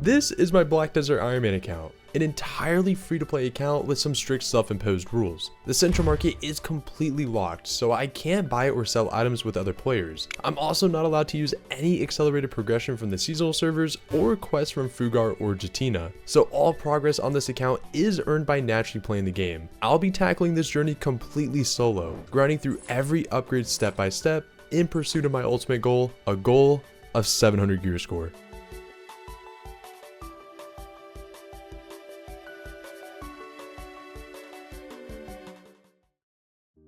This is my Black Desert Ironman account, an entirely free-to-play account with some strict self-imposed rules. The central market is completely locked, so I can't buy or sell items with other players. I'm also not allowed to use any accelerated progression from the seasonal servers or quests from Fugar or Jatina, so all progress on this account is earned by naturally playing the game. I'll be tackling this journey completely solo, grinding through every upgrade step by step in pursuit of my ultimate goal, a goal of 700 gear score.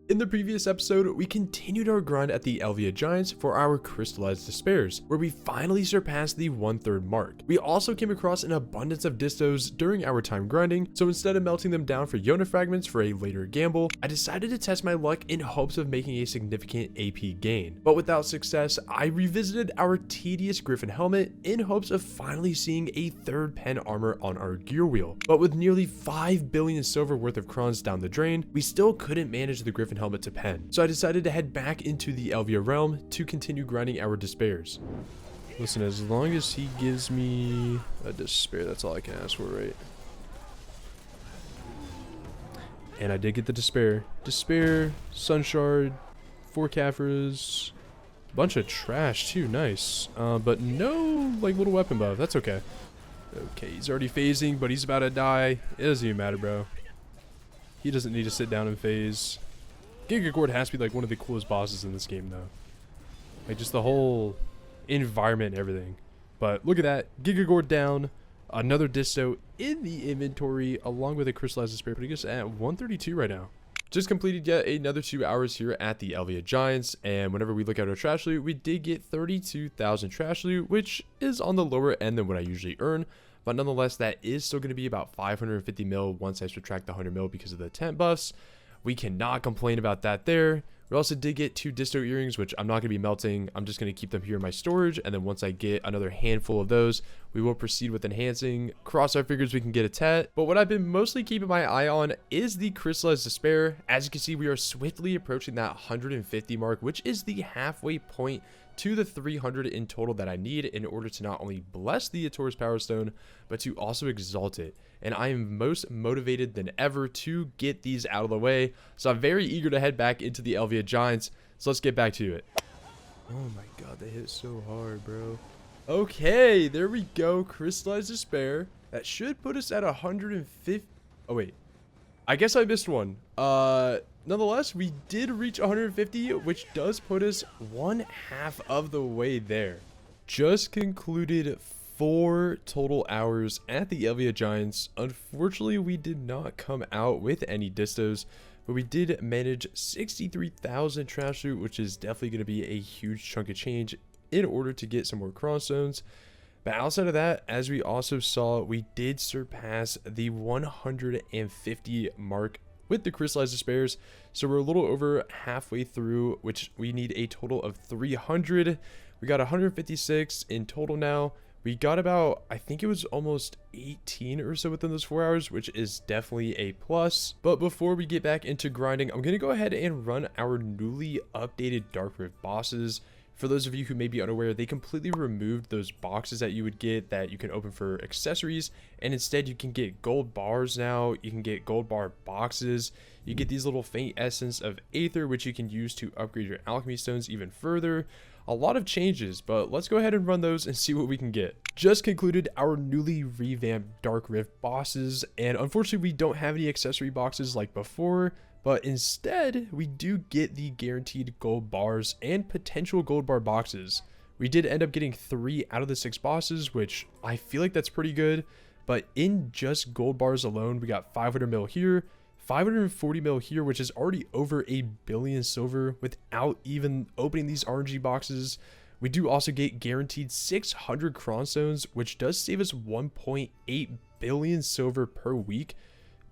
In the previous episode, we continued our grind at the Elvia Giants for our crystallized despairs, where we finally surpassed the 1/3 mark. We also came across an abundance of distos during our time grinding, so instead of melting them down for Yona fragments for a later gamble, I decided to test my luck in hopes of making a significant AP gain. But without success, I revisited our tedious Griffin helmet in hopes of finally seeing a third pen armor on our gear wheel. But with nearly 5 billion silver worth of crons down the drain, we still couldn't manage the Griffin helmet to pen. So I decided to head back into the Elvia realm to continue grinding our despairs. Listen, as long as he gives me a despair, that's all I can ask for, right? And I did get the despair. Despair, sun shard, 4 Caphras, bunch of trash too, nice. But no like little weapon buff, that's okay. Okay, he's already phasing, but he's about to die. It doesn't even matter, bro. He doesn't need to sit down and phase. Gigagord has to be like one of the coolest bosses in this game though. Like just the whole environment and everything. But look at that. Gigagord down. Another disto in the inventory along with a crystallized despair. But I guess at 132 right now. Just completed yet another 2 hours here at the Elvia Giants. And whenever we look at our trash loot, we did get 32,000 trash loot, which is on the lower end than what I usually earn. But nonetheless, that is still going to be about 550 mil once I subtract the 100 mil because of the tent buffs. We cannot complain about that there. We also did get 2 disto earrings, which I'm not going to be melting. I'm just going to keep them here in my storage. And then once I get another handful of those, we will proceed with enhancing. Cross our fingers we can get a tet. But what I've been mostly keeping my eye on is the crystallized despair. As you can see, we are swiftly approaching that 150 mark, which is the halfway point to the 300 in total that I need in order to not only bless the Ator's Power Stone, but to also exalt it. And I am most motivated than ever to get these out of the way. So I'm very eager to head back into the Elvia Giants. So let's get back to it. Oh my god, they hit so hard, bro. Okay, there we go. Crystallized Despair. That should put us at 150. Oh, wait. I guess I missed one. Nonetheless, we did reach 150, which does put us 1/2 of the way there. Just concluded 4 total hours at the Elvia Giants. Unfortunately, we did not come out with any distos, but we did manage 63,000 trash loot, which is definitely going to be a huge chunk of change in order to get some more crossstones. But outside of that, as we also saw, we did surpass the 150 mark with the crystallized despairs. So we're a little over halfway through, which we need a total of 300. We got 156 in total now. We got about, I think it was almost 18 or so within those 4 hours, which is definitely a plus. But before we get back into grinding, I'm going to go ahead and run our newly updated Dark Rift bosses. For those of you who may be unaware, they completely removed those boxes that you would get that you can open for accessories, and instead you can get gold bars now. You can get gold bar boxes. You get these little faint essence of Aether, which you can use to upgrade your alchemy stones even further. A lot of changes, but let's go ahead and run those and see what we can get. Just concluded our newly revamped Dark Rift bosses, and unfortunately we don't have any accessory boxes like before, but instead we do get the guaranteed gold bars and potential gold bar boxes. We did end up getting 3 out of the 6 bosses, which I feel like that's pretty good, but in just gold bars alone, we got 500 mil here, 540 mil here, which is already over 1 billion silver without even opening these RNG boxes. We do also get guaranteed 600 cronstones, which does save us 1.8 billion silver per week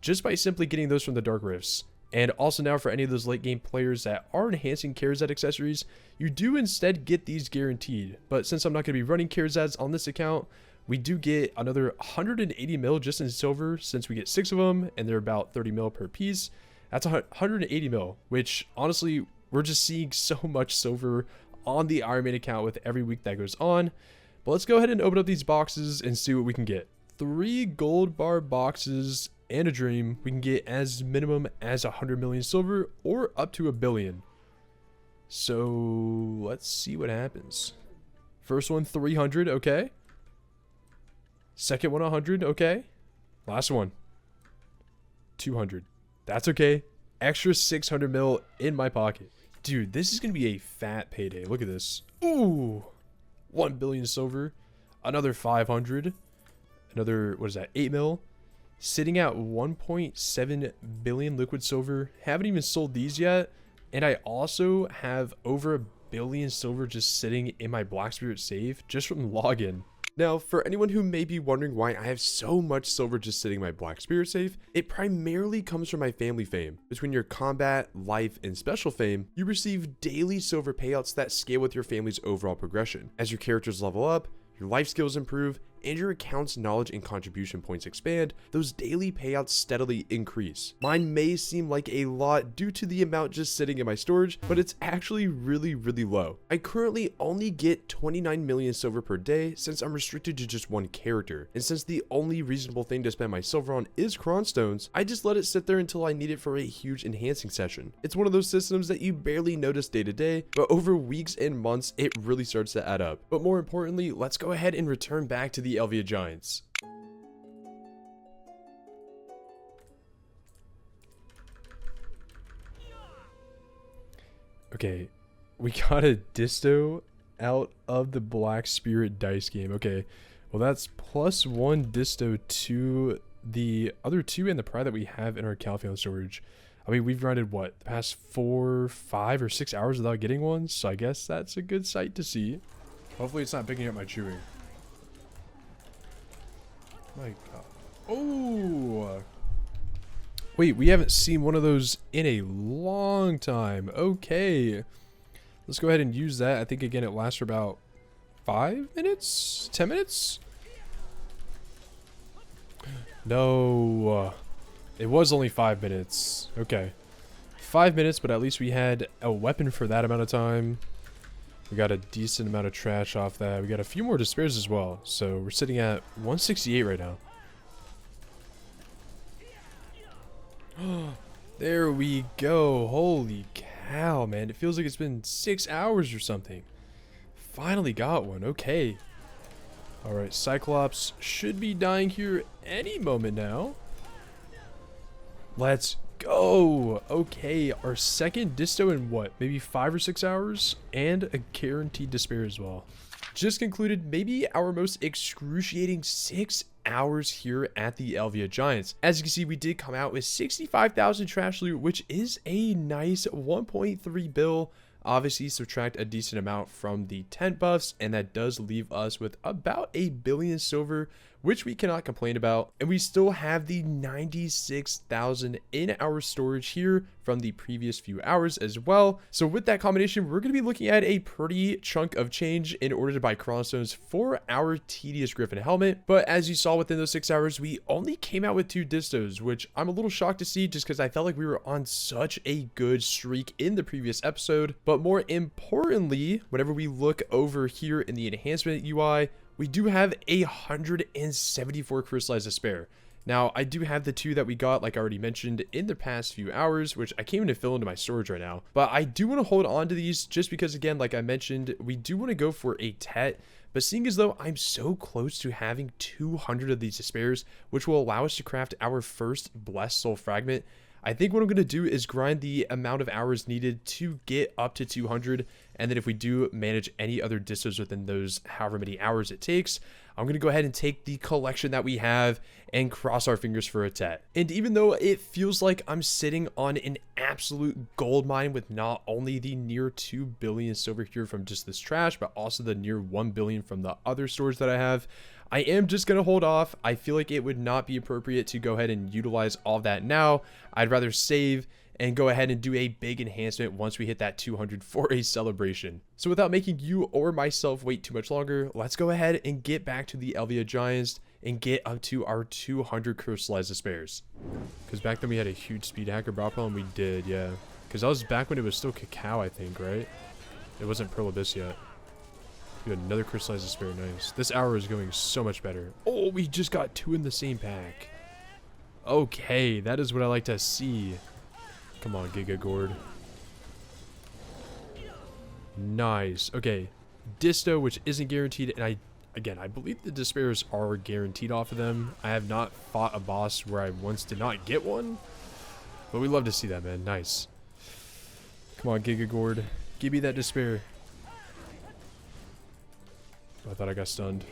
just by simply getting those from the Dark Rifts. And also now for any of those late game players that are enhancing Charizard accessories, you do instead get these guaranteed. But since I'm not going to be running Charizards on this account, we do get another 180 mil just in silver since we get 6 of them and they're about 30 mil per piece. That's 180 mil, which honestly, we're just seeing so much silver on the Ironman account with every week that goes on. But But let's go ahead and open up these boxes and see what we can get. 3 gold bar boxes and a dream. We can get as minimum as 100 million silver or up to 1 billion. So let's see what happens. First one 300, okay. Second one 100, okay. Last one 200. That's okay. Extra 600 mil in my pocket. Dude, this is gonna be a fat payday. Look at this. Ooh, 1 billion silver, another 500, another, what is that, 8 mil, sitting at 1.7 billion liquid silver. Haven't even sold these yet, and I also have over 1 billion silver just sitting in my Black Spirit save just from login. Now, for anyone who may be wondering why I have so much silver just sitting in my Black Spirit safe, it primarily comes from my family fame. Between your combat, life, and special fame, you receive daily silver payouts that scale with your family's overall progression. As your characters level up, your life skills improve, and your account's knowledge and contribution points expand, those daily payouts steadily increase. Mine may seem like a lot due to the amount just sitting in my storage, but it's actually really low. I currently only get 29 million silver per day since I'm restricted to just one character, and since the only reasonable thing to spend my silver on is Cronstones, I just let it sit there until I need it for a huge enhancing session. It's one of those systems that you barely notice day to day, but over weeks and months it really starts to add up. But more importantly, let's go ahead and return back to the Elvia Giants. Okay, we got a disto out of the Black Spirit dice game. Okay, well that's +1 disto to the other 2 and the pride that we have in our Calpheon storage. I mean, we've grinded what, the past 4, 5, or 6 hours without getting one, so I guess that's a good sight to see. Hopefully it's not picking up my chewing. My god. Oh! Wait, we haven't seen one of those in a long time. Okay. Let's go ahead and use that. I think, again, it lasts for about 5 minutes? 10 minutes? No. It was only 5 minutes. Okay. 5 minutes, but at least we had a weapon for that amount of time. We got a decent amount of trash off that. We got a few more despairs as well. So we're sitting at 168 right now. There we go. Holy cow, man. It feels like it's been 6 hours or something. Finally got one. Okay. Alright, Cyclops should be dying here any moment now. Let's go. Okay, our second disto in what, maybe 5 or 6 hours, and a guaranteed despair as well. Just concluded maybe our most excruciating 6 hours here at the Elvia Giants. As you can see, we did come out with 65,000 trash loot, which is a nice 1.3 bill. Obviously subtract a decent amount from the tent buffs, and that does leave us with about 1 billion silver, which we cannot complain about. And we still have the 96,000 in our storage here from the previous few hours as well. So with that combination, we're going to be looking at a pretty chunk of change in order to buy Chronostones for our tedious Griffin helmet. But as you saw within those 6 hours, we only came out with 2 distos, which I'm a little shocked to see just because I felt like we were on such a good streak in the previous episode. But more importantly, whenever we look over here in the enhancement UI, we do have 174 crystallized despair. Now, I do have the 2 that we got, like I already mentioned, in the past few hours, which I can't even fill into my storage right now. But I do want to hold on to these just because, again, like I mentioned, we do want to go for a tet. But seeing as though I'm so close to having 200 of these despairs, which will allow us to craft our first Blessed Soul Fragment, I think what I'm going to do is grind the amount of hours needed to get up to 200, and then if we do manage any other distos within those however many hours it takes, I'm going to go ahead and take the collection that we have and cross our fingers for a tet. And even though it feels like I'm sitting on an absolute gold mine with not only the near 2 billion silver here from just this trash, but also the near 1 billion from the other stores that I have, I am just going to hold off. I feel like it would not be appropriate to go ahead and utilize all of that now. I'd rather save and go ahead and do a big enhancement once we hit that 200 for a celebration. So without making you or myself wait too much longer, let's go ahead and get back to the Elvia Giants and get up to our 200 crystallized despairs. Because back then we had a huge speed hacker drop on, we did, yeah. Because that was back when it was still cacao, I think, right? It wasn't Pearl Abyss yet. Dude, another crystallized despair. Nice. This hour is going so much better. Oh, we just got 2 in the same pack. Okay, that is what I like to see. Come on, Giga Gourd. Nice. Okay. Disto, which isn't guaranteed, and I believe the despairs are guaranteed off of them. I have not fought a boss where I once did not get one, but we love to see that, man. Nice. Come on, Giga Gourd. Give me that despair. I thought I got stunned.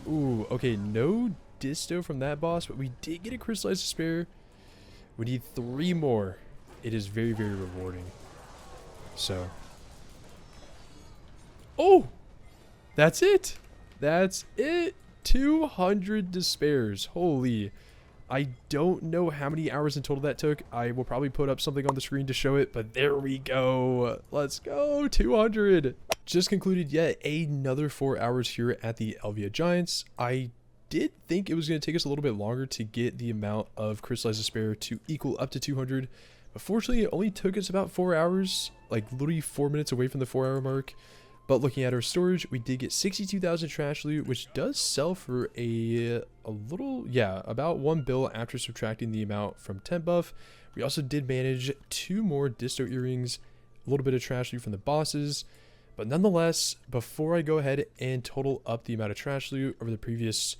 Ooh, okay, no Disto from that boss, but we did get a crystallized despair. We need 3 more. It is very, very rewarding. So. Oh! That's it! That's it! 200 despairs. Holy. I don't know how many hours in total that took. I will probably put up something on the screen to show it, but there we go. Let's go. 200. Just concluded yet another 4 hours here at the Elvia Giants. I did think it was going to take us a little bit longer to get the amount of crystallized despair to equal up to 200. But fortunately, it only took us about 4 hours, like literally 4 minutes away from the 4-hour mark. But looking at our storage, we did get 62,000 trash loot, which does sell for a little, yeah, about 1 bill after subtracting the amount from 10 buff. We also did manage 2 more Disto earrings, a little bit of trash loot from the bosses. But nonetheless, before I go ahead and total up the amount of trash loot over the previous,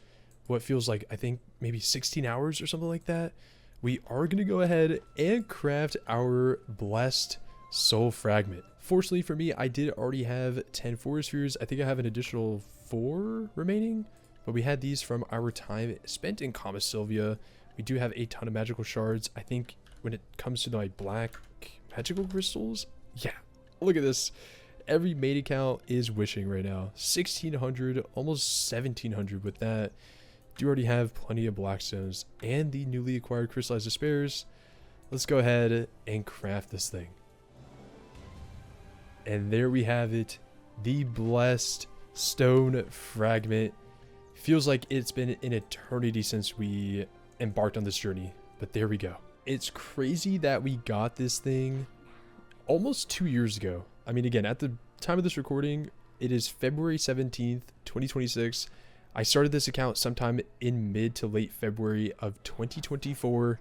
what feels like, I think maybe 16 hours or something like that, we are going to go ahead and craft our blessed soul fragment. Fortunately for me, I did already have 10 forest spheres. I think I have an additional 4 remaining, but we had these from our time spent in Kama Sylvia. We do have a ton of magical shards. I think when it comes to my black magical crystals, yeah, look at this. Every main account is wishing right now. 1600, almost 1700 with that. Do already have plenty of blackstones and the newly acquired crystallized despairs. Let's go ahead and craft this thing. And there we have it, the blessed stone fragment. Feels like it's been an eternity since we embarked on this journey, but there we go. It's crazy that we got this thing almost 2 years ago. I mean, again, at the time of this recording, it is February 17th, 2026. I started this account sometime in mid to late February of 2024.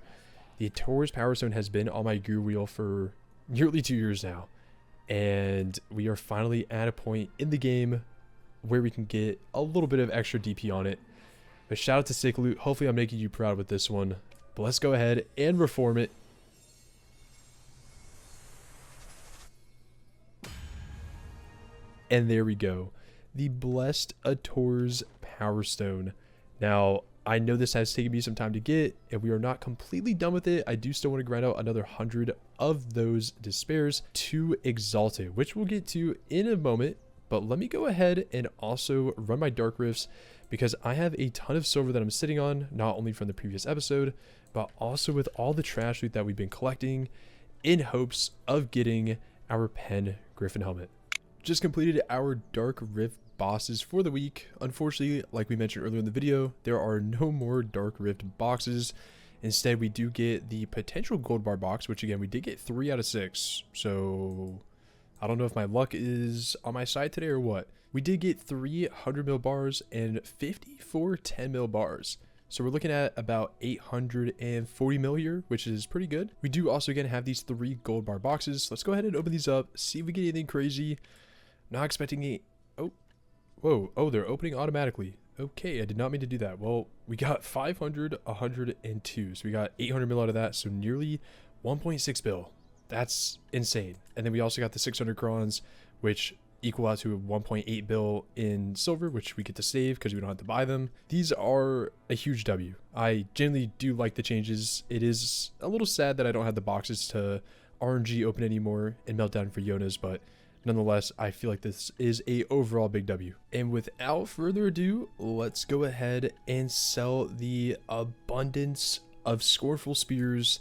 The Taurus Power Stone has been on my gear wheel for nearly 2 years now. And we are finally at a point in the game where we can get a little bit of extra DP on it. But shout out to Sick Loot. Hopefully I'm making you proud with this one. But let's go ahead and reform it. And there we go. The Blessed Ator's Power Stone. Now, I know this has taken me some time to get, and we are not completely done with it. I do still want to grind out another 100 of those despairs to exalt it, which we'll get to in a moment. But let me go ahead and also run my Dark Rifts, because I have a ton of silver that I'm sitting on, not only from the previous episode, but also with all the trash loot that we've been collecting in hopes of getting our pen Griffin helmet. Just completed our Dark Rift bosses for the week. Unfortunately, like we mentioned earlier in the video, there are no more Dark Rift boxes. Instead, we do get the potential gold bar box, which again, we did get 3 out of 6. So I don't know if my luck is on my side today or what. We did get 3 100 mil bars and 54 10 mil bars. So we're looking at about 840 mil here, which is pretty good. We do also again have these 3 gold bar boxes. Let's go ahead and open these up, see if we get anything crazy. Not expecting a, oh, whoa, oh, they're opening automatically. Okay, I did not mean to do that. Well, we got 500, 102. So we got 800 mil out of that. So nearly 1.6 bill. That's insane. And then we also got the 600 crons, which equal out to 1.8 bill in silver, which we get to save because we don't have to buy them. These are a huge W. I genuinely do like the changes. It is a little sad that I don't have the boxes to RNG open anymore and Meltdown for Yonas, but nonetheless, I feel like this is a overall big W. And without further ado, let's go ahead and sell the abundance of Scornful Spears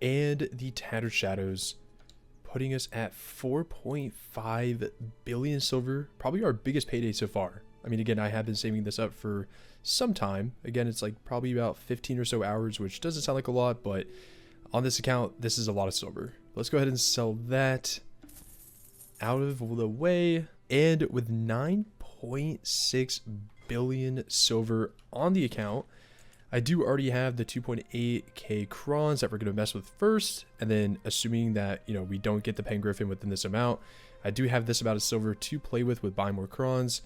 and the Tattered Shadows, putting us at 4.5 billion silver, probably our biggest payday so far. I mean, again, I have been saving this up for some time. Again, it's like probably about 15 or so hours, which doesn't sound like a lot, but on this account, this is a lot of silver. Let's go ahead and sell that out of the way. And with 9.6 billion silver on the account, I do already have the 2.8k crons that we're going to mess with first. And then assuming that, you know, we don't get the Pen Griffin within this amount, I do have this amount of silver to play with buying more crons.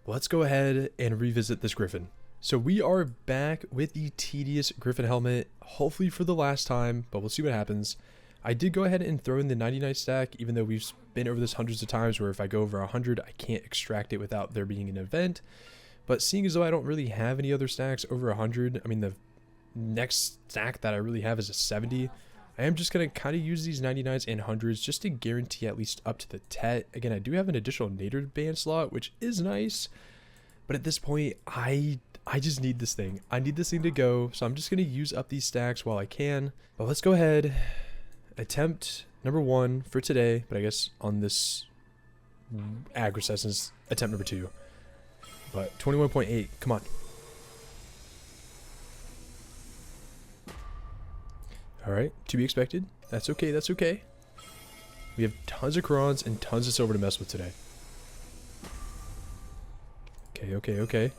Let's go ahead and revisit this Griffin. So we are back with the tedious Griffin helmet, hopefully for the last time, but we'll see what happens. I did go ahead and throw in the 99 stack, even though we've been over this hundreds of times where if I go over 100, I can't extract it without there being an event. But seeing as though I don't really have any other stacks over 100, I mean, the next stack that I really have is a 70. I am just going to kind of use these 99s and 100s just to guarantee at least up to the Tet. Again, I do have an additional Nader band slot, which is nice. But at this point, I just need this thing. I need this thing to go. So I'm just going to use up these stacks while I can. But let's go ahead. Attempt number 1 for today. But I guess on this aggro sessions, attempt number 2. But 21.8, come on. Alright, to be expected. That's okay, that's okay. We have tons of crons and tons of silver to mess with today. Okay.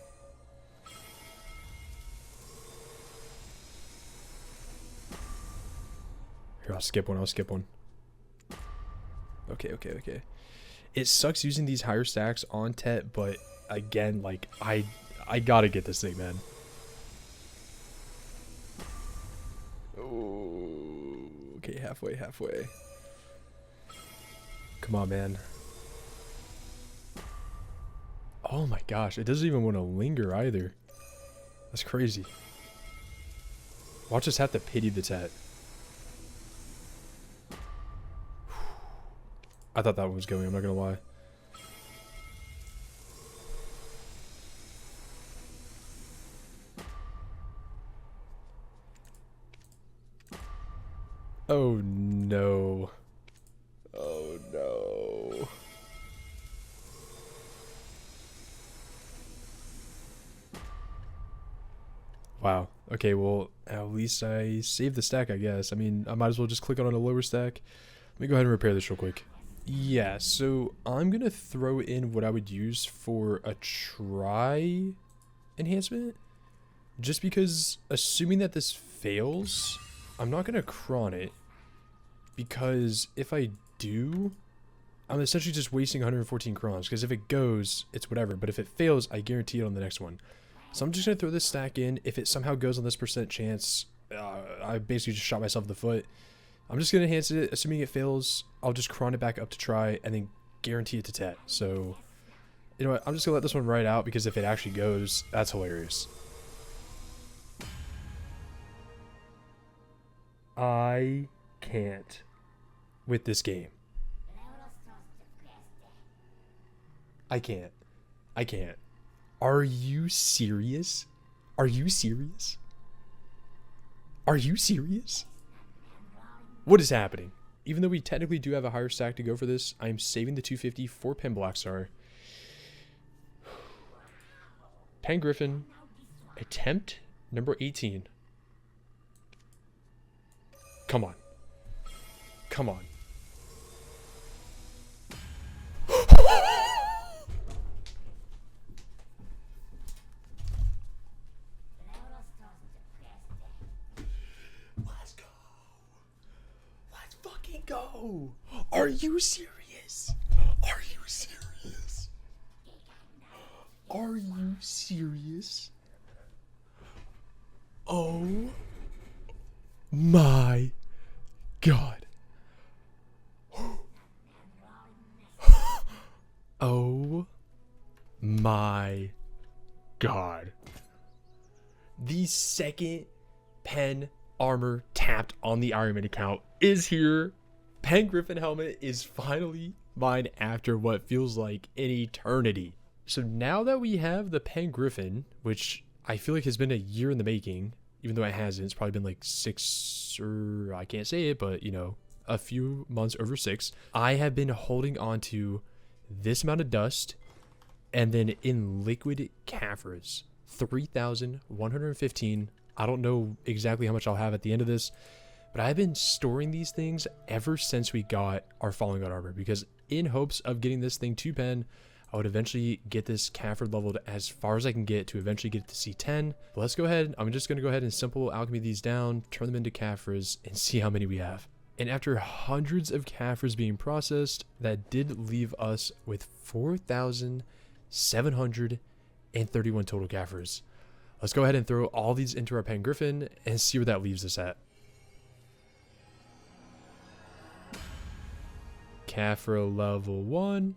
Here, I'll skip one. Okay. It sucks using these higher stacks on Tet, but again, like, I gotta get this thing, man. Oh, okay, halfway. Come on, man. Oh my gosh, it doesn't even want to linger either. That's crazy. Watch us have to pity the Tet. I thought that one was going, I'm not gonna lie. Oh no. Oh no. Wow. Okay, well, at least I saved the stack, I guess. I mean, I might as well just click on a lower stack. Let me go ahead and repair this real quick. Yeah, so I'm going to throw in what I would use for a try enhancement. Just because, assuming that this fails, I'm not going to cron it. Because if I do, I'm essentially just wasting 114 crons. Because if it goes, it's whatever. But if it fails, I guarantee it on the next one. So I'm just going to throw this stack in. If it somehow goes on this % chance, I basically just shot myself in the foot. I'm just going to enhance it. Assuming it fails, I'll just cron it back up to try and then guarantee it to Tet. So, you know what? I'm just going to let this one ride out because if it actually goes, that's hilarious. I can't with this game. I can't. Are you serious? Are you serious? What is happening? Even though we technically do have a higher stack to go for this, I'm saving the 250 for Pen Black Star. Pen Griffin, attempt number 18. Come on. Go! Are you serious? Oh my god. Oh my god. The second pen armor tapped on the Ironman account is here. Pen Griffin helmet is finally mine after what feels like an eternity. So now that we have the Pen Griffin, which I feel like has been a year in the making, even though it hasn't, it's probably been like 6 or I can't say it, but you know, a few months over 6. I have been holding on to this amount of dust and then in liquid Caphras, 3,115. I don't know exactly how much I'll have at the end of this, but I've been storing these things ever since we got our Falling God armor because in hopes of getting this thing to pen. I would eventually get this Caffre leveled as far as I can get to eventually get it to C10. But let's go ahead. I'm just going to go ahead and simple alchemy these down, turn them into Caffres, and see how many we have. And after hundreds of Caffres being processed, that did leave us with 4,731 total Caffres. Let's go ahead and throw all these into our pen Griffin and see where that leaves us at. Caffre level 1.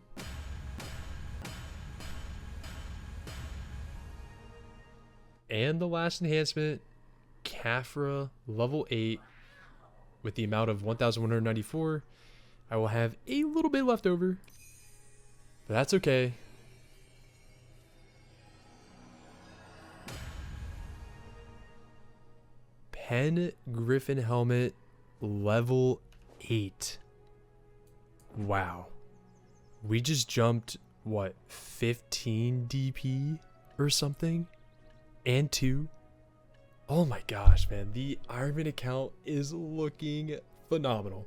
And the last enhancement, Caffre level 8 with the amount of 1,194. I will have a little bit left over, but that's okay. Pen Griffin helmet level 8. Wow. We just jumped, what, 15 DP or something? And 2. Oh my gosh, man. The Ironman account is looking phenomenal.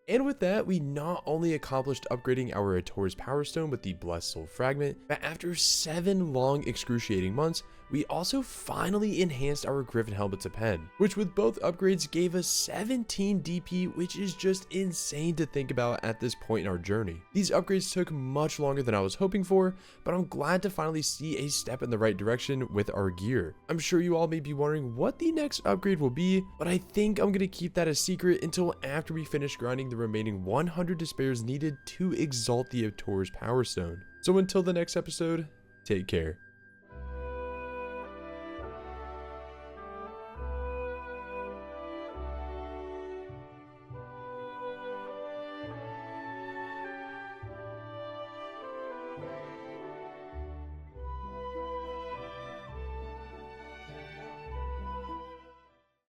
And with that, we not only accomplished upgrading our Ator's Power Stone with the Blessed Soul Fragment, but after 7 long excruciating months, we also finally enhanced our Griffin helmet to pen, which with both upgrades gave us 17 DP, which is just insane to think about at this point in our journey. These upgrades took much longer than I was hoping for, but I'm glad to finally see a step in the right direction with our gear. I'm sure you all may be wondering what the next upgrade will be, but I think I'm going to keep that a secret until after we finish grinding the remaining 100 despairs needed to exalt the Ator's Power Stone. So until the next episode, take care.